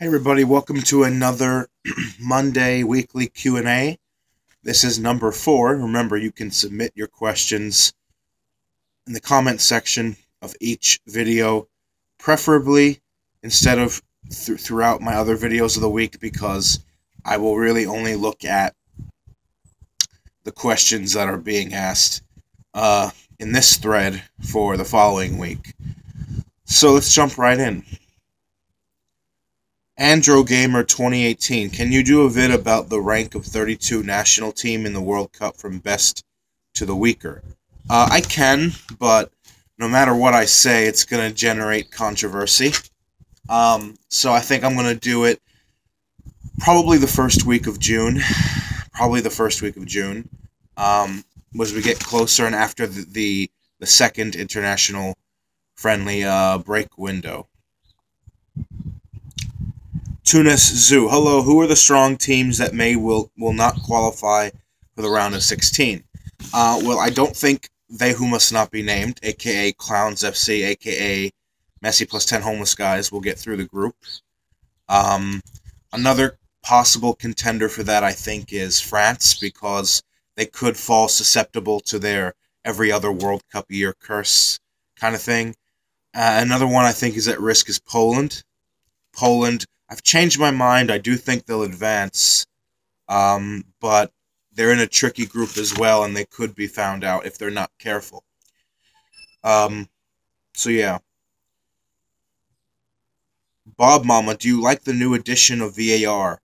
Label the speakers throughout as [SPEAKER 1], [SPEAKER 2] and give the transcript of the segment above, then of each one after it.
[SPEAKER 1] Hey everybody, welcome to another Monday weekly Q&A. This is number 4. Remember, you can submit your questions in the comment section of each video, preferably instead of throughout my other videos of the week, because I will really only look at the questions that are being asked in this thread for the following week. So let's jump right in. AndroGamer 2018, can you do a vid about the rank of 32 national team in the World Cup from best to the weaker? I can, but no matter what I say, it's going to generate controversy. So I think I'm going to do it probably the first week of June. As we get closer and after the second international friendly break window. Tunis Zoo. Hello, who are the strong teams that will not qualify for the round of 16? Well, I don't think they who must not be named, aka Clowns FC, aka Messi plus 10 homeless guys, will get through the group. Another possible contender for that, I think, is France, because they could fall susceptible to their every other World Cup year curse kind of thing. Another one I think is at risk is Poland. I've changed my mind. I do think they'll advance, but they're in a tricky group as well, and they could be found out if they're not careful. So yeah. Bob Mama, do you like the new addition of VAR?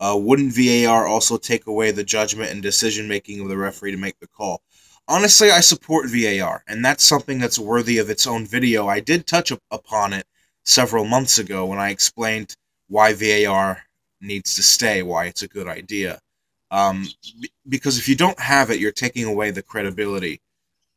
[SPEAKER 1] Wouldn't VAR also take away the judgment and decision-making of the referee to make the call? Honestly, I support VAR, and that's something that's worthy of its own video. I did touch upon it several months ago when I explained why VAR needs to stay, why it's a good idea. Because if you don't have it, you're taking away the credibility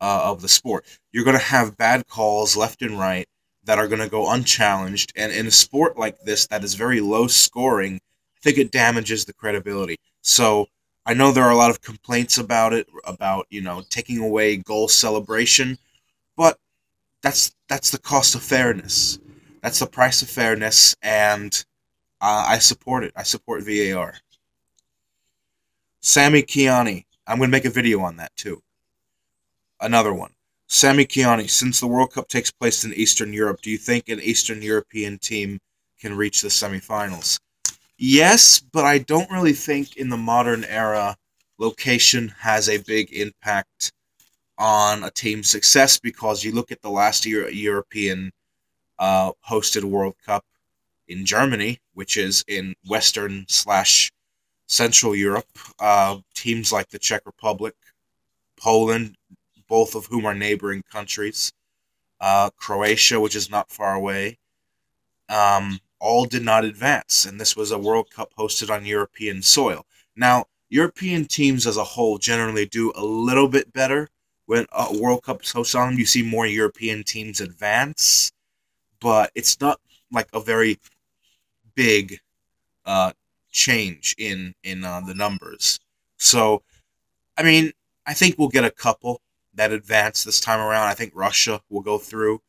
[SPEAKER 1] of the sport. You're going to have bad calls left and right that are going to go unchallenged, and in a sport like this that is very low scoring, I think it damages the credibility. So I know there are a lot of complaints about it, about, taking away goal celebration, but that's the cost of fairness. That's the price of fairness, and I support it. I support VAR. Sammy Kiani. I'm going to make a video on that, too. Another one. Sammy Kiani. Since the World Cup takes place in Eastern Europe, do you think an Eastern European team can reach the semifinals? Yes, but I don't really think in the modern era location has a big impact on a team's success, because you look at the last European hosted World Cup in Germany, which is in Western/Central Europe. Teams like the Czech Republic, Poland, both of whom are neighboring countries, Croatia, which is not far away, all did not advance, and this was a World Cup hosted on European soil. Now, European teams as a whole generally do a little bit better when a World Cup is hosted on them. You see more European teams advance, but it's not like a very big change in the numbers. So, I mean, I think we'll get a couple that advance this time around. I think Russia will go through.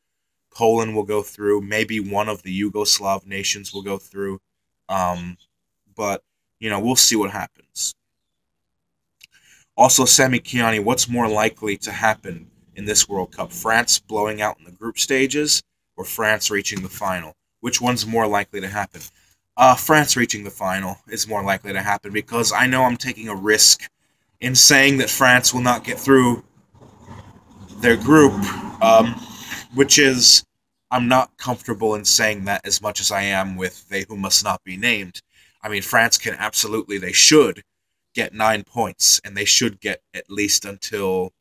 [SPEAKER 1] Poland will go through. Maybe one of the Yugoslav nations will go through. But, we'll see what happens. Also, Sammy Kiani, what's more likely to happen in this World Cup? France blowing out in the group stages, or France reaching the final? Which one's more likely to happen? France reaching the final is more likely to happen, because I know I'm taking a risk in saying that France will not get through their group, which is, I'm not comfortable in saying that as much as I am with they who must not be named. I mean, France can absolutely, they should get 9 points, and they should get at least until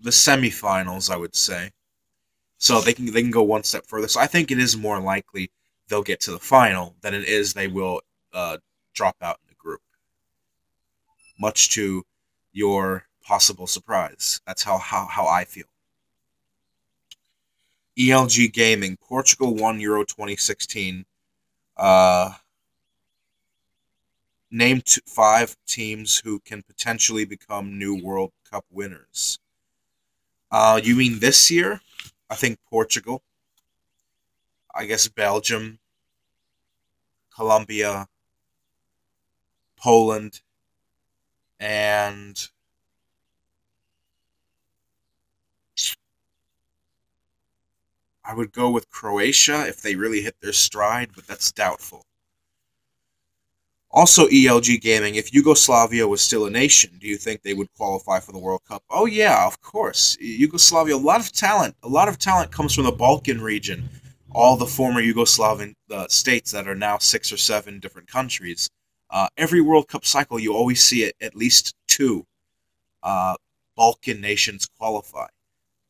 [SPEAKER 1] the semifinals, I would say. So they can go one step further. So I think it is more likely they'll get to the final than it is they will drop out in the group. Much to your possible surprise. That's how I feel. ELG Gaming. Portugal won Euro 2016. Name 5 teams who can potentially become new World Cup winners. You mean this year? I think Portugal. I guess Belgium. Colombia, Poland, and I would go with Croatia if they really hit their stride, but that's doubtful. Also, ELG Gaming, if Yugoslavia was still a nation, do you think they would qualify for the World Cup? Oh yeah, of course. Yugoslavia, a lot of talent comes from the Balkan region. All the former Yugoslavian states that are now 6 or 7 different countries. Every World Cup cycle, you always see it, at least 2 uh, Balkan nations qualify.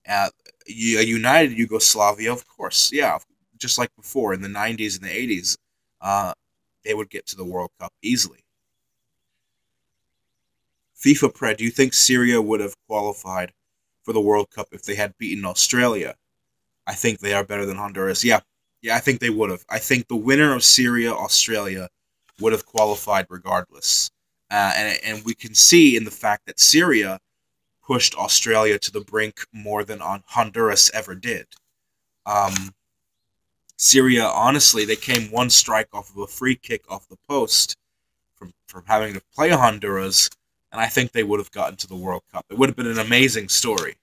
[SPEAKER 1] A united Yugoslavia, of course, yeah, just like before in the 90s and the 80s, uh, they would get to the World Cup easily. FIFA Pred, do you think Syria would have qualified for the World Cup if they had beaten Australia? I think they are better than Honduras. Yeah, yeah, I think they would have. I think the winner of Syria Australia would have qualified regardless. And we can see in the fact that Syria pushed Australia to the brink more than Honduras ever did. Um, Syria, honestly, they came one strike off of a free kick off the post from having to play Honduras, and I think they would have gotten to the World Cup. It would have been an amazing story.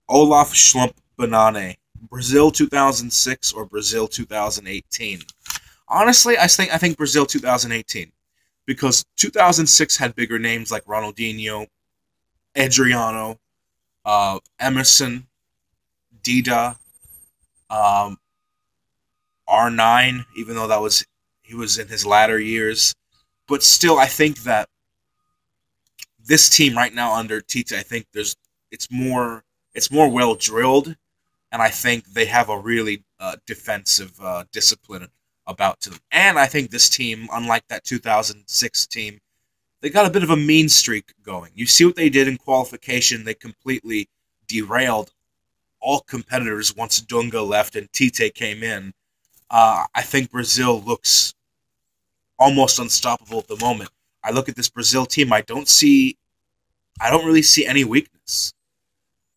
[SPEAKER 1] Olaf Schlump Banane, Brazil 2006 or Brazil 2018? Honestly, I think Brazil 2018 because 2006 had bigger names like Ronaldinho, Adriano, Emerson, Dida, um, R9, even though he was in his latter years. But still, I think that this team right now under Tite, I think it's more it's more well drilled, and I think they have a really defensive discipline about to them. And I think this team, unlike that 2006 team, they got a bit of a mean streak going. You see what they did in qualification; they completely derailed all competitors once Dunga left and Tite came in. I think Brazil looks almost unstoppable at the moment. I look at this Brazil team, I don't really see any weakness.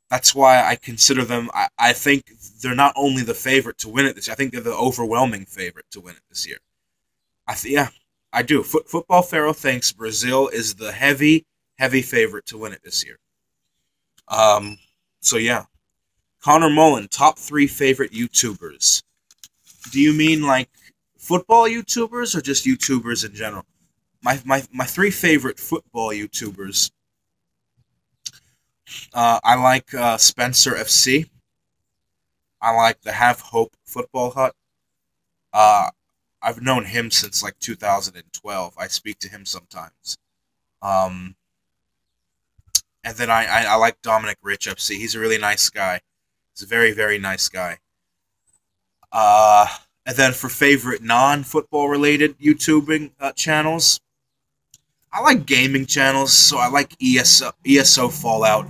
[SPEAKER 1] That's why I consider them. I think they're not only the favorite to win it this year. I think they're the overwhelming favorite to win it this year. Yeah, I do. Football Pharaoh thinks Brazil is the heavy favorite to win it this year. Um, so yeah, Connor Mullen, top 3 favorite YouTubers. Do you mean like football YouTubers or just YouTubers in general? My 3 favorite football YouTubers. I like Spencer FC. I like the Have Hope Football Hut. Uh, I've known him since like 2012. I speak to him sometimes. Um, and then I like Dominic Rich FC. He's a really nice guy. He's a very nice guy. Uh, and then for favorite non-football related YouTubing channels, I like gaming channels. So I like ESO Fallout.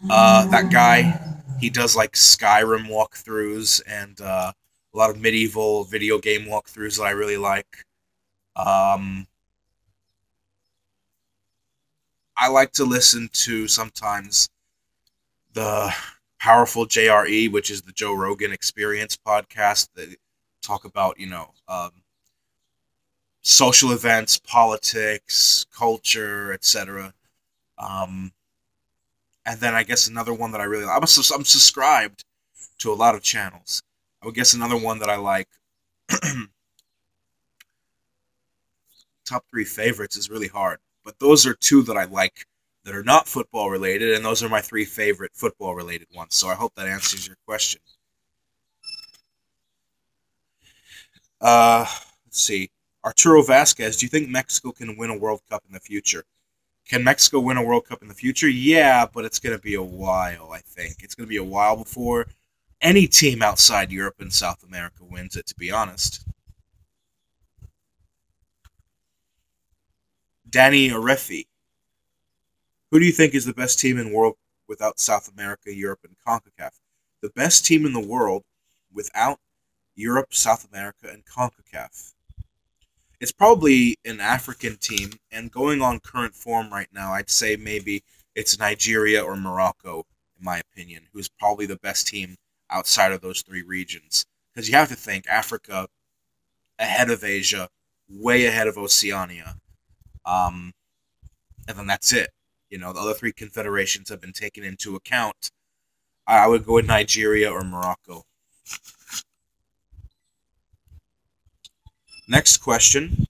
[SPEAKER 1] That guy, he does like Skyrim walkthroughs and a lot of medieval video game walkthroughs that I really like. Um, I like to listen to sometimes the Powerful JRE, which is the Joe Rogan Experience podcast. That talk about social events, politics, culture, etc. Um, and then I guess another one that I really like. I'm subscribed to a lot of channels. I would guess another one that I like. Top 3 favorites is really hard, but those are 2 that I like that are not football related, and those are my 3 favorite football related ones. So I hope that answers your question. Let's see. Arturo Vasquez, do you think Mexico can win a World Cup in the future? Can Mexico win a World Cup in the future? Yeah, but it's going to be a while, I think. It's going to be a while before any team outside Europe and South America wins it, to be honest. Danny Orefi, who do you think is the best team in the world without South America, Europe, and CONCACAF? The best team in the world without Europe, South America, and CONCACAF. It's probably an African team, and going on current form right now, I'd say maybe it's Nigeria or Morocco, in my opinion, who's probably the best team outside of those 3 regions. Because you have to think, Africa, ahead of Asia, way ahead of Oceania. Um, and then that's it. You know, the other three confederations have been taken into account. I would go with Nigeria or Morocco. Next question.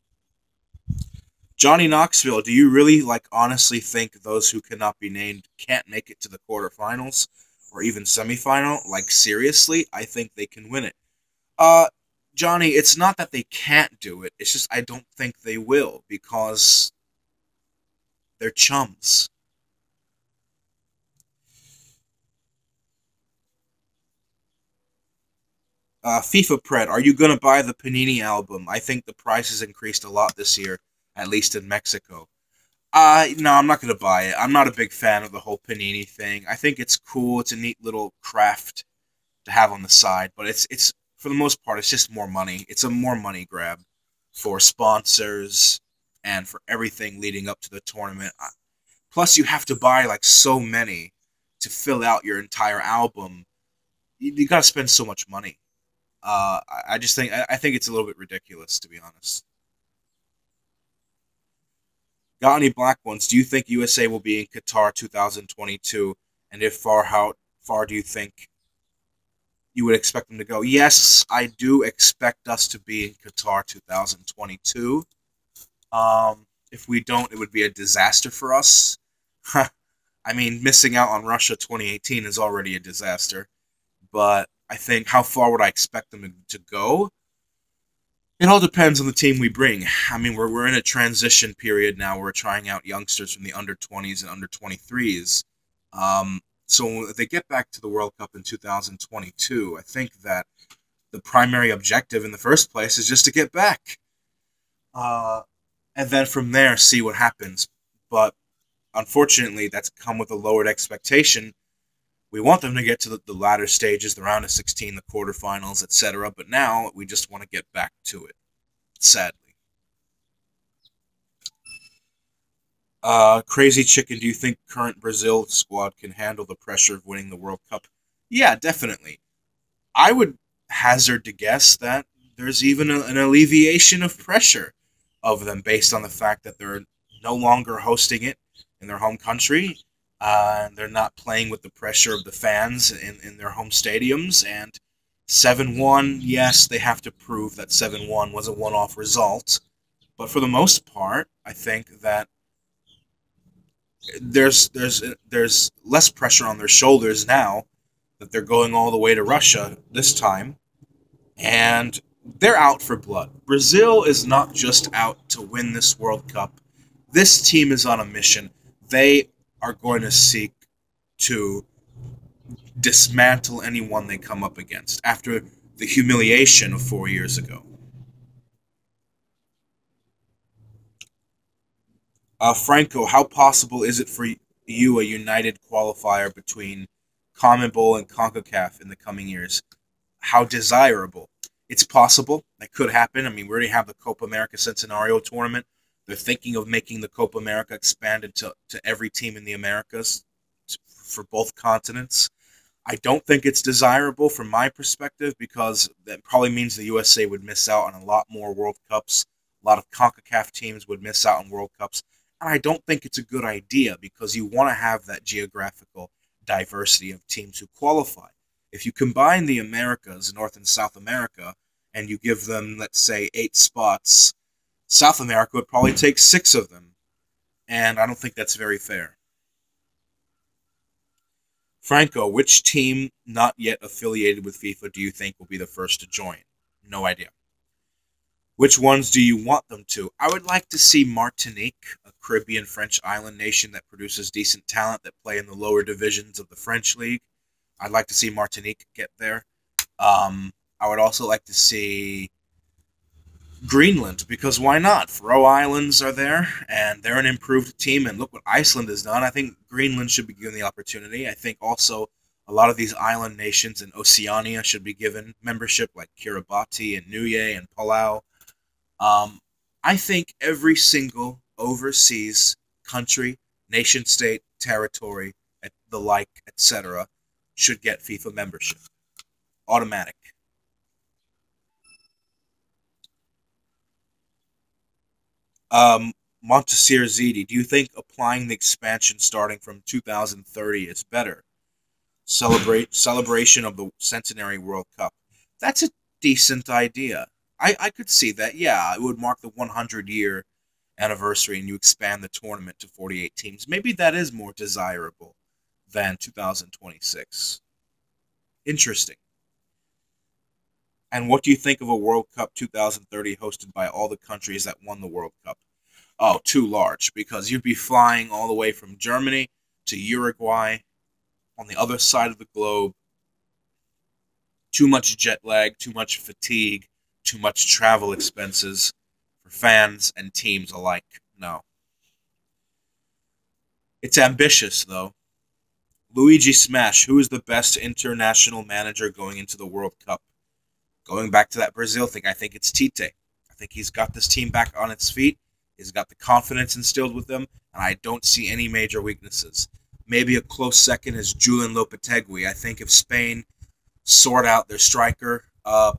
[SPEAKER 1] Johnny Knoxville, do you really honestly think those who cannot be named can't make it to the quarterfinals or even semifinal? Seriously, I think they can win it. Uh Johnny, it's not that they can't do it. It's just I don't think they will because they're chums. FIFA Pred, are you gonna buy the Panini album? I think the price has increased a lot this year, at least in Mexico. No, I'm not gonna buy it. I'm not a big fan of the whole Panini thing. I think it's cool. It's a neat little craft to have on the side, but it's for the most part, it's just more money. It's a more money grab for sponsors and for everything leading up to the tournament. Plus, you have to buy so many to fill out your entire album. You got to spend so much money. I just think I think it's a little bit ridiculous, to be honest. Got any black ones? Do you think USA will be in Qatar 2022? And if far, how far do you think you would expect them to go? Yes, I do expect us to be in Qatar 2022. If we don't, it would be a disaster for us. I mean, missing out on Russia 2018 is already a disaster. But I think how far would I expect them to go? It all depends on the team we bring. I mean, we're in a transition period now. We're trying out youngsters from the under 20s and under 23s. So if they get back to the World Cup in 2022, I think that the primary objective in the first place is just to get back. Uh, and then from there, see what happens. But unfortunately, that's come with a lowered expectation. We want them to get to the latter stages, the round of 16, the quarterfinals, etc. But now we just want to get back to it, sadly. Crazy Chicken, do you think current Brazil squad can handle the pressure of winning the World Cup? Yeah, definitely. I would hazard to guess that there's even an alleviation of pressure of them based on the fact that they're no longer hosting it in their home country. And they're not playing with the pressure of the fans in their home stadiums. And 7-1, yes, they have to prove that 7-1 was a one off result. But for the most part, I think that there's less pressure on their shoulders now that they're going all the way to Russia this time, and they're out for blood. Brazil is not just out to win this World Cup. This team is on a mission. They are going to seek to dismantle anyone they come up against after the humiliation of 4 years ago. Franco, how possible is it for you a united qualifier between CONMEBOL and CONCACAF in the coming years? How desirable? It's possible. That could happen. I mean, we already have the Copa America Centenario tournament. They're thinking of making the Copa America expanded to every team in the Americas for both continents. I don't think it's desirable from my perspective because that probably means the USA would miss out on a lot more World Cups. A lot of CONCACAF teams would miss out on World Cups. And I don't think it's a good idea because you want to have that geographical diversity of teams who qualify. If you combine the Americas, North and South America, and you give them, let's say, 8 spots, South America would probably take 6 of them. And I don't think that's very fair. Franco, which team not yet affiliated with FIFA do you think will be the first to join? No idea. Which ones do you want them to? I would like to see Martinique, a Caribbean French island nation that produces decent talent that play in the lower divisions of the French league. I'd like to see Martinique get there. I would also like to see Greenland, because why not? Faroe Islands are there, and they're an improved team, and look what Iceland has done. I think Greenland should be given the opportunity. I think also a lot of these island nations in Oceania should be given membership, like Kiribati and Niue and Palau. I think every single overseas country, nation state, territory, the like, etc., should get FIFA membership. Automatic. Um, Montesir Ziti, do you think applying the expansion starting from 2030 is better? Celebration of the Centenary World Cup. That's a decent idea. I could see that. Yeah, it would mark the 100-year anniversary, and you expand the tournament to 48 teams. Maybe that is more desirable than 2026. Interesting. And what do you think of a World Cup 2030 hosted by all the countries that won the World Cup? Oh, too large, because you'd be flying all the way from Germany to Uruguay on the other side of the globe. Too much jet lag, too much fatigue, too much travel expenses for fans and teams alike. No. It's ambitious, though. Luigi Smash, who is the best international manager going into the World Cup? Going back to that Brazil thing, I think it's Tite. I think he's got this team back on its feet. He's got the confidence instilled with them, and I don't see any major weaknesses. Maybe a close second is Julian Lopetegui. I think if Spain sort out their striker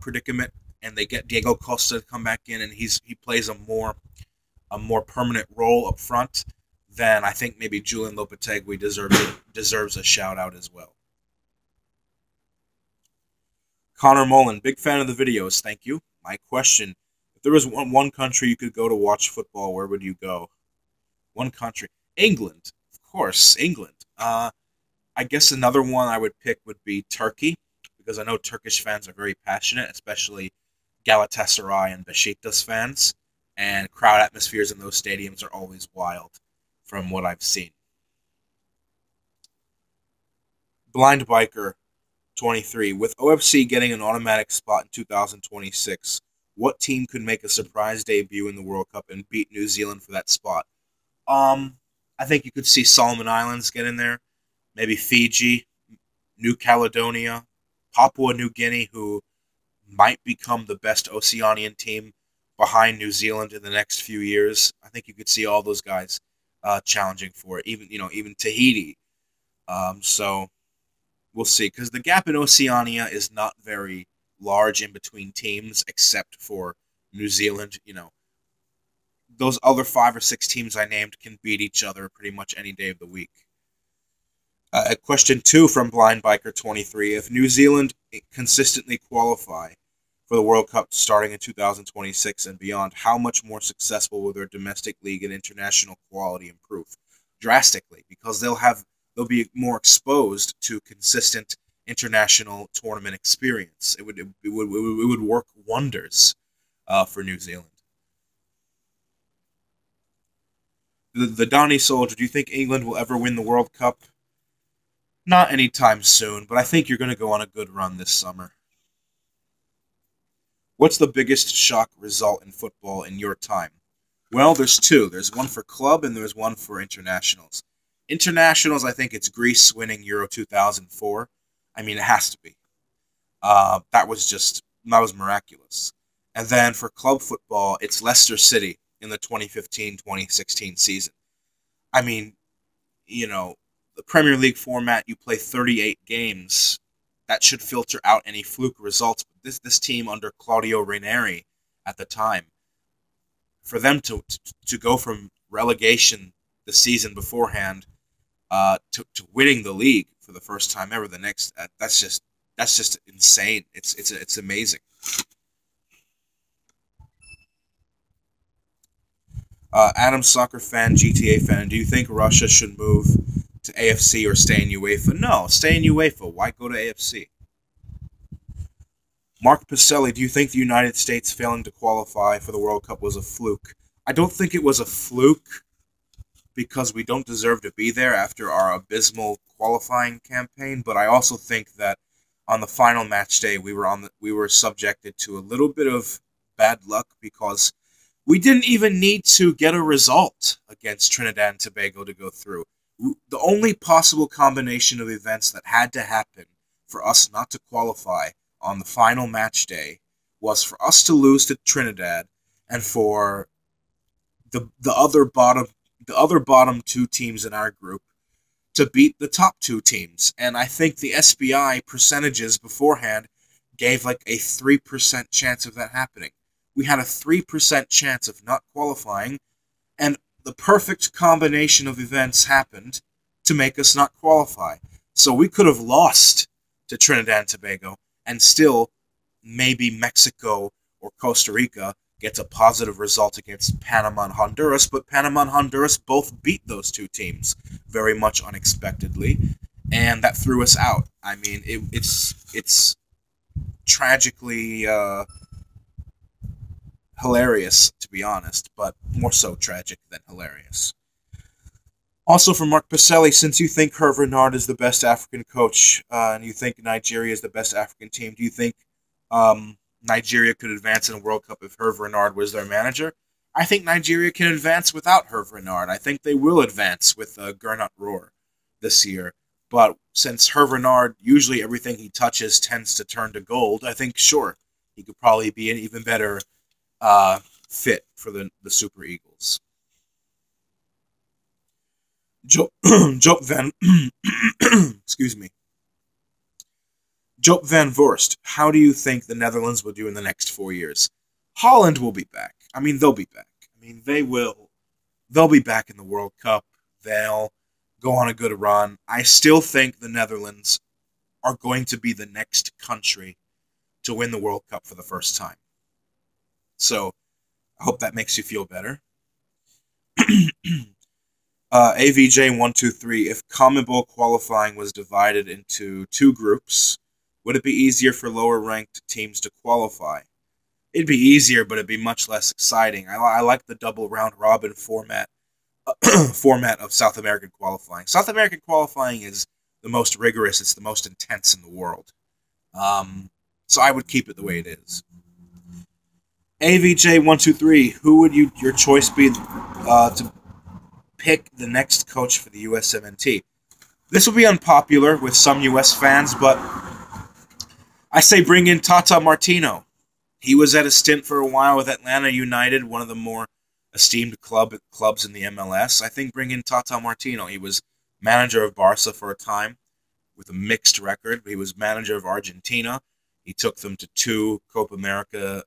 [SPEAKER 1] predicament and they get Diego Costa to come back in and he plays a more permanent role up front, then I think maybe Julian Lopetegui deserves a shout out as well. Connor Mullen, big fan of the videos, thank you. My question, if there was one country you could go to watch football, where would you go? One country. England. Of course, England. I guess another one I would pick would be Turkey, because I know Turkish fans are very passionate, especially Galatasaray and Besiktas fans, and crowd atmospheres in those stadiums are always wild, from what I've seen. Blind Biker 23. With OFC getting an automatic spot in 2026, what team could make a surprise debut in the World Cup and beat New Zealand for that spot? I think you could see Solomon Islands get in there, maybe Fiji, New Caledonia, Papua New Guinea, who might become the best Oceanian team behind New Zealand in the next few years. I think you could see all those guys challenging for it, even Tahiti. So we'll see, because the gap in Oceania is not very large in between teams, except for New Zealand. Those other 5 or 6 teams I named can beat each other pretty much any day of the week. Question 2 from Blind Biker 23. If New Zealand consistently qualify for the World Cup starting in 2026 and beyond, how much more successful will their domestic league and international quality improve? Drastically, because they'll be more exposed to consistent international tournament experience. It would work wonders for New Zealand. The Donny Soldier, do you think England will ever win the World Cup? Not anytime soon, but I think you're going to go on a good run this summer. What's the biggest shock result in football in your time? Well, there's 2. There's one for club and there's one for internationals. Internationals, I think it's Greece winning Euro 2004. I mean, it has to be. That was miraculous. And then for club football, it's Leicester City in the 2015-2016 season. I mean, the Premier League format, you play 38 games. That should filter out any fluke results. But this team under Claudio Ranieri at the time, for them to go from relegation the season beforehand to winning the league for the first time ever, that's just insane. It's amazing. Adam, soccer fan, GTA fan, do you think Russia should move to AFC or stay in UEFA? No, stay in UEFA. Why go to AFC? Mark Pacelli, do you think the United States failing to qualify for the World Cup was a fluke? I don't think it was a fluke, because we don't deserve to be there after our abysmal qualifying campaign, but I also think that on the final match day we were subjected to a little bit of bad luck, because we didn't even need to get a result against Trinidad and Tobago to go through. The only possible combination of events that had to happen for us not to qualify on the final match day was for us to lose to Trinidad and for the other bottom 2 teams in our group to beat the top 2 teams. And I think the SBI percentages beforehand gave like a 3% chance of that happening. We had a 3% chance of not qualifying And the perfect combination of events happened to make us not qualify. So we could have lost to Trinidad and Tobago, and still maybe Mexico or Costa Rica gets a positive result against Panama and Honduras, but Panama and Honduras both beat those two teams very much unexpectedly, and that threw us out. I mean, it's tragically hilarious, to be honest, but more so tragic than hilarious. Also, from Mark Pacelli, since you think Hervé Renard is the best African coach, and you think Nigeria is the best African team, do you think Nigeria could advance in a World Cup if Hervé Renard was their manager? I think Nigeria can advance without Hervé Renard. I think they will advance with Gernot Rohr this year. But since Hervé Renard, usually everything he touches tends to turn to gold, I think, sure, he could probably be an even better fit for the Super Eagles. Joop van excuse me. Joop van Voorst, how do you think the Netherlands will do in the next 4 years? Holland will be back. I mean, they'll be back. I mean, they will. They'll be back in the World Cup. They'll go on a good run. I still think the Netherlands are going to be the next country to win the World Cup for the first time. So, I hope that makes you feel better. AVJ123, if CONMEBOL qualifying was divided into two groups, would it be easier for lower-ranked teams to qualify? It'd be easier, but it'd be much less exciting. I like the double round-robin format of South American qualifying. South American qualifying is the most rigorous. It's the most intense in the world. So I would keep it the way it is. AVJ123, who would your choice be to pick the next coach for the USMNT? This will be unpopular with some US fans, but I say bring in Tata Martino. He was at a stint for a while with Atlanta United, one of the more esteemed clubs in the MLS. I think bring in Tata Martino. He was manager of Barca for a time with a mixed record. He was manager of Argentina. He took them to 2 Copa America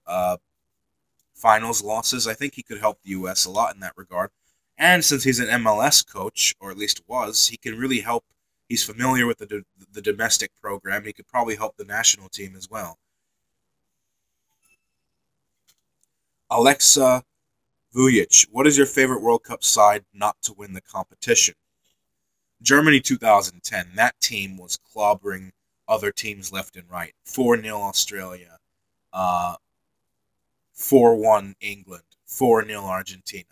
[SPEAKER 1] finals losses. I think he could help the US a lot in that regard. And since he's an MLS coach, or at least was, he can really help. He's familiar with the domestic program. He could probably help the national team as well. Alexa Vujic, what is your favorite World Cup side not to win the competition? Germany 2010. That team was clobbering other teams left and right. 4-0 Australia. 4-1 England. 4-0 Argentina.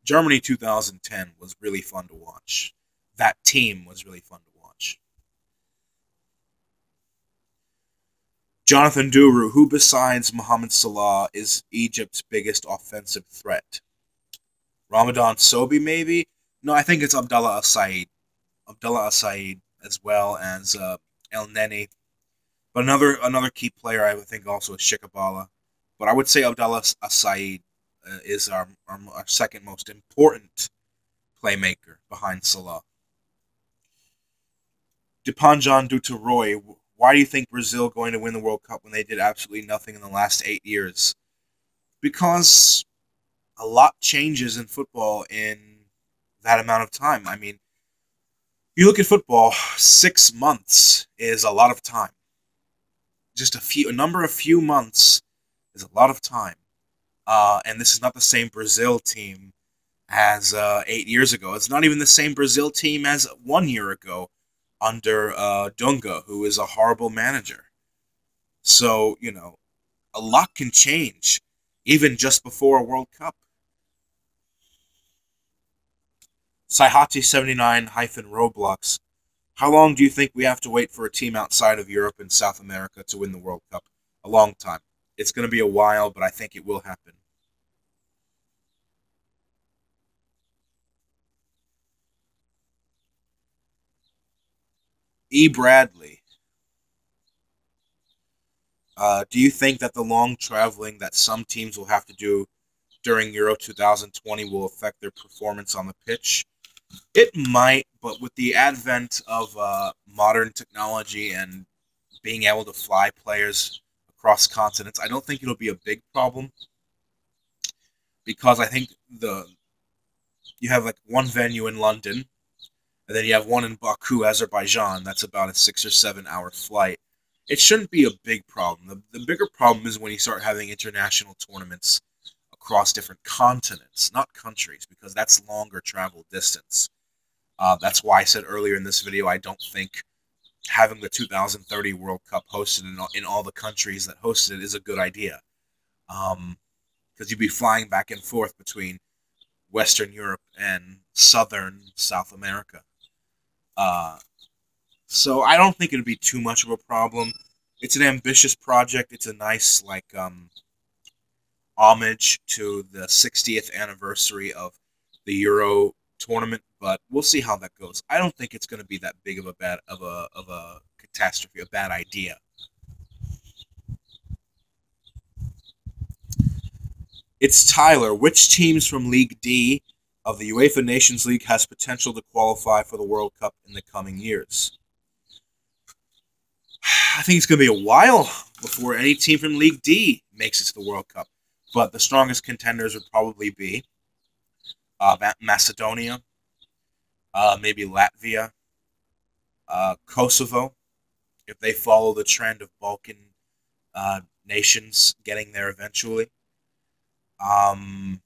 [SPEAKER 1] Germany 2010 was really fun to watch. That team was really fun to watch. Jonathan Duru, who besides Mohamed Salah is Egypt's biggest offensive threat? Ramadan Sobhi, maybe? No, I think it's Abdallah Al-Said. Abdallah Al-Said, as well as El Neni. But another key player, I would think, also is Shikabala. But I would say Abdallah Al-Said is our second most important playmaker behind Salah. Dipanjan Dutaroy, why do you think Brazil going to win the World Cup when they did absolutely nothing in the last 8 years? Because a lot changes in football in that amount of time. I mean, you look at football, 6 months is a lot of time. Just a number of few months is a lot of time. And this is not the same Brazil team as 8 years ago. It's not even the same Brazil team as 1 year ago under Dunga, who is a horrible manager. So, a lot can change, even just before a World Cup. Saihati79-Roblox, how long do you think we have to wait for a team outside of Europe and South America to win the World Cup? A long time. It's going to be a while, but I think it will happen. E. Bradley. Do you think that the long traveling that some teams will have to do during Euro 2020 will affect their performance on the pitch? It might, but with the advent of modern technology and being able to fly players across continents, I don't think it'll be a big problem, because I think you have like one venue in London, and then you have one in Baku, Azerbaijan. That's about a 6 or 7 hour flight. It shouldn't be a big problem. The bigger problem is when you start having international tournaments across different continents, not countries, because that's longer travel distance. That's why I said earlier in this video I don't think having the 2030 World Cup hosted in all the countries that hosted it is a good idea. Because you'd be flying back and forth between Western Europe and Southern South America. So I don't think it'd be too much of a problem. It's an ambitious project. It's a nice, like, homage to the 60th anniversary of the Euro tournament, but we'll see how that goes. I don't think it's going to be that big of a catastrophe, a bad idea. It's Tyler. Which teams from League D of the UEFA Nations League has potential to qualify for the World Cup in the coming years? I think it's going to be a while before any team from League D makes it to the World Cup. But the strongest contenders would probably be Macedonia, maybe Latvia, Kosovo, if they follow the trend of Balkan nations getting there eventually. And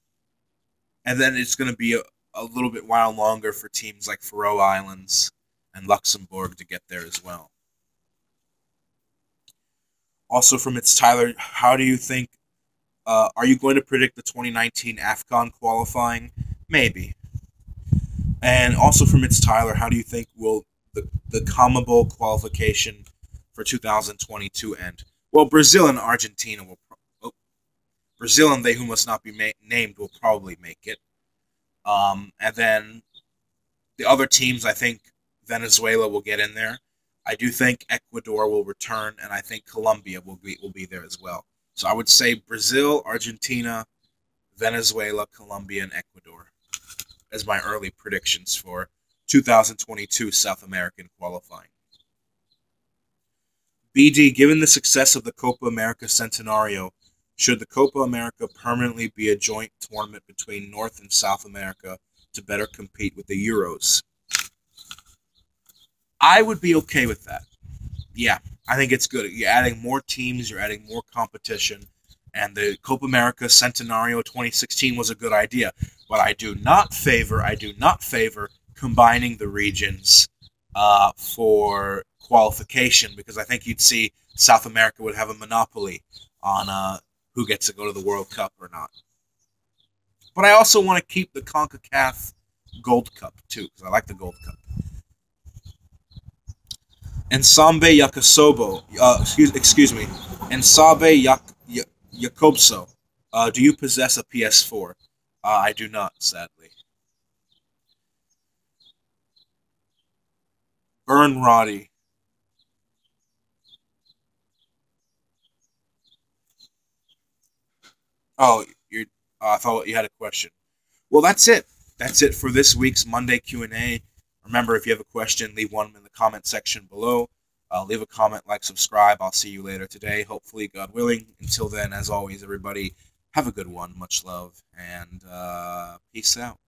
[SPEAKER 1] then it's going to be a little bit while longer for teams like Faroe Islands and Luxembourg to get there as well. Also from It's Tyler, how do you think, are you going to predict the 2019 AFCON qualifying? Maybe. And also from It's Tyler, how do you think will the CONMEBOL qualification for 2022 end? Well, Brazil and Argentina will. Brazil and they who must not be named will probably make it. And then the other teams, I think Venezuela will get in there. I do think Ecuador will return, and I think Colombia will be there as well. So I would say Brazil, Argentina, Venezuela, Colombia, and Ecuador as my early predictions for 2022 South American qualifying. BD, given the success of the Copa America Centenario, should the Copa America permanently be a joint tournament between North and South America to better compete with the Euros? I would be okay with that. Yeah, I think it's good. You're adding more teams, you're adding more competition, and the Copa America Centenario 2016 was a good idea. But I do not favor combining the regions for qualification, because I think you'd see South America would have a monopoly on who gets to go to the World Cup or not. But I also want to keep the CONCACAF Gold Cup, too, because I like the Gold Cup. Ensambe Yakosobo, excuse me, Ensambe Jakobso, do you possess a PS4? I do not, sadly. Burn Roddy. Oh, I thought you had a question. Well, that's it. That's it for this week's Monday Q&A. Remember, if you have a question, leave one in the comment section below. Leave a comment, like, subscribe. I'll see you later today, hopefully, God willing. Until then, as always, everybody, have a good one. Much love, and peace out.